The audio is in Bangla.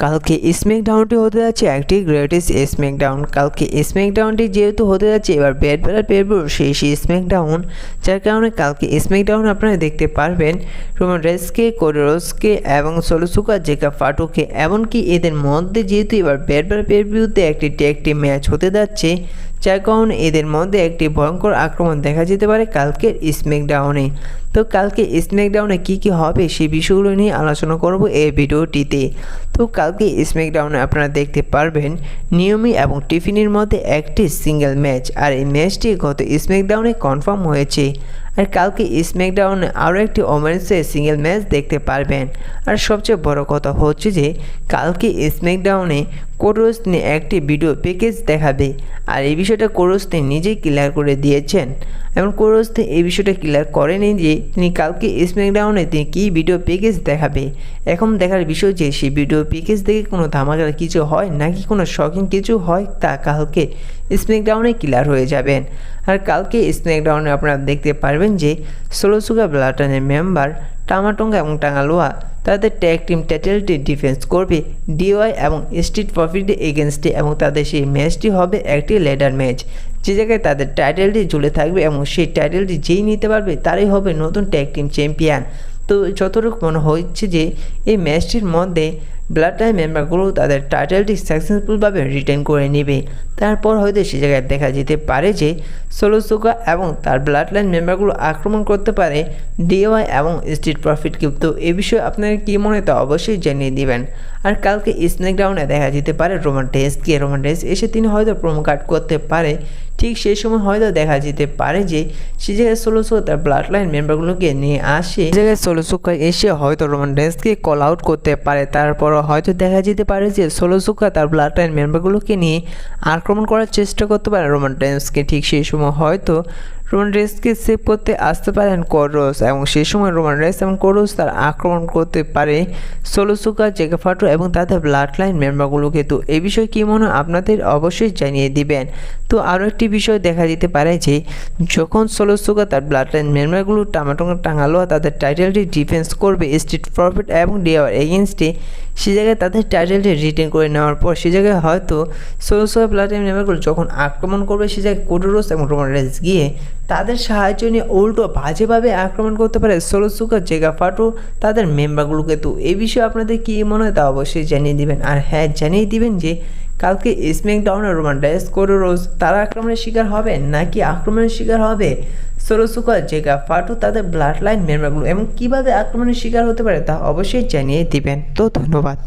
কালকে স্ম্যাকডাউনটি হতে যাচ্ছে একটি গ্রেটেস্ট স্ম্যাকডাউন। কালকে স্ম্যাকডাউনটি যেহেতু হতে যাচ্ছে এবার বেলার পেরপুর শেষ স্ম্যাকডাউন, যার কারণে কালকে স্ম্যাকডাউন আপনারা দেখতে পারবেন রেইন্সকে, কোডি রোডসকে এবং সিকোয়া জেকা ফাটুকে, এমনকি এদের মধ্যে যেহেতু এবার বেলার পেরপুতে একটি ট্যাগ টিম ম্যাচ হতে যাচ্ছে, যার কারণে এদের মধ্যে একটি ভয়ঙ্কর আক্রমণ দেখা যেতে পারে কালকের স্ম্যাকডাউনে। তো কালকে স্ম্যাকডাউনে কী হবে সেই বিষয়গুলো নিয়ে আলোচনা করব এই ভিডিওটিতে। তো কালকে স্ম্যাকডাউনে আপনারা দেখতে পারবেন নিয়মি এবং টিফিনের মধ্যে একটি সিঙ্গেল ম্যাচ, আর এই ম্যাচটি গত স্ম্যাকডাউনে কনফার্ম হয়েছে। আর কালকে স্ম্যাকডাউনে আরও একটি ওমেন্সের সিঙ্গেল ম্যাচ দেখতে পারবেন। আর সবচেয়ে বড় কথা হচ্ছে যে কালকে স্ম্যাকডাউনে কোডি রোডস নিয়ে একটি ভিডিও প্যাকেজ দেখাবে, আর এই বিষয়টা কোডি রোডস নিজেই ক্লিয়ার করে দিয়েছেন। এবং কোডি রোডস এই বিষয়টা ক্লিয়ার করেনি যে তিনি কালকে স্ম্যাকডাউনে তিনি কী ভিডিও প্যাকেজ দেখাবে। এখন দেখার বিষয় যে সেই ভিডিও প্যাকেজ দেখে কোনো ধামাকার কিছু হয় নাকি কোনো শকিং কিছু হয়, তা কালকে স্ম্যাকডাউনে ক্লিয়ার হয়ে যাবেন। আর কালকে স্ম্যাকডাউনে আপনারা দেখতে পারবেন যে সিকোয়া ব্লাডলাইনের মেম্বার টামাটঙ্গা এবং টাঙ্গালোয়া তাদের ট্যাগ টিম টাইটেলটি ডিফেন্স করবে ডিওয়াই এবং স্ট্রিট প্রফিটের এগেনস্টে, এবং তাদের সেই ম্যাচটি হবে একটি লেডার ম্যাচ, যে জায়গায় তাদের টাইটেলটি ঝুলে থাকবে এবং সেই টাইটেলটি যেই নিতে পারবে তারই হবে নতুন ট্যাগ টিম চ্যাম্পিয়ন। তো যতটুকু মনে হচ্ছে যে এই ম্যাচটির মধ্যে ব্লাডলাইন মেম্বারগুলো তাদের টাইটেলটি সাকসেসফুলভাবে রিটেন করে নেবে। তারপর হয়তো সে জায়গায় দেখা যেতে পারে যে সিকোয়া এবং তার ব্লাডলাইন মেম্বারগুলো আক্রমণ করতে পারে ডিওয়াই এবং স্ট্রিট প্রফিটকে। তো এই বিষয়ে আপনার কী মনে হয় তা অবশ্যই জানিয়ে দিবেন। আর কালকে স্ম্যাকডাউনে দেখা যেতে পারে রোমান রেইন্স এসে তিনি হয়তো প্রোমো কাট করতে পারে। ঠিক সেই সময় হয়তো দেখা যেতে পারে যে সে জায়গায় সিকোয়া তার ব্লাডলাইন মেম্বারগুলোকে নিয়ে আসে, সে জায়গায় সিকোয়া এসে হয়তো রোমান রেইন্সকে কল আউট করতে পারে। তারপর হয়তো দেখা যেতে পারে যে সিকোয়া তার ব্লাডলাইন মেম্বারগুলোকে নিয়ে আক্রমণ করার চেষ্টা করতে পারে রোমান রেইন্সকে। ঠিক সেই সময় হয়তো রোমান রেইন্সকে সেভ করতে আসতে পারেন কোডি রোডস, এবং সেই সময় রোমান রেইন্স এবং কোডি রোডস তার আক্রমণ করতে পারে সিকোয়া জেকা ফাটু এবং তাদের ব্লাডলাইন মেম্বারগুলোকে। তো এই বিষয়ে কী মনে হয় আপনাদের অবশ্যই জানিয়ে দিবেন। তো আরও একটি বিষয় দেখা যেতে পারে যে যখন সিকোয়া তার ব্লাডলাইন মেম্বারগুলো টাঙ্গালোয়া তাদের টাইটেলটি ডিফেন্স করবে স্ট্রিট প্রফিট এবং ডিওয়ার এগেনস্টে, সে জায়গায় তাদের টাইটেলটি রিটেন করে নেওয়ার পর সে জায়গায় হয়তো সিকোয়া ব্লাডলাইন মেম্বারগুলো যখন আক্রমণ করবে, সে জায়গায় কোডি রোডস এবং রোমান রেইন্স গিয়ে তাদের সাহায্য নিয়ে উল্টো বাজেভাবে আক্রমণ করতে পারে সিকোয়া জেকা ফাটু তাদের মেম্বারগুলোকে। তো এই বিষয়ে আপনাদের কী মনে হয় তা অবশ্যই জানিয়ে দিবেন। আর হ্যাঁ, জানিয়ে দিবেন যে কালকে স্ম্যাকডাউনে রোমান রেইন্স, কোডি রোডস তারা আক্রমণের শিকার হবে নাকি আক্রমণের শিকার হবে সিকোয়া জেকা ফাটু তাদের ব্লাডলাইন মেম্বারগুলো, এবং কীভাবে আক্রমণের শিকার হতে পারে তা অবশ্যই জানিয়ে দিবেন। তো ধন্যবাদ।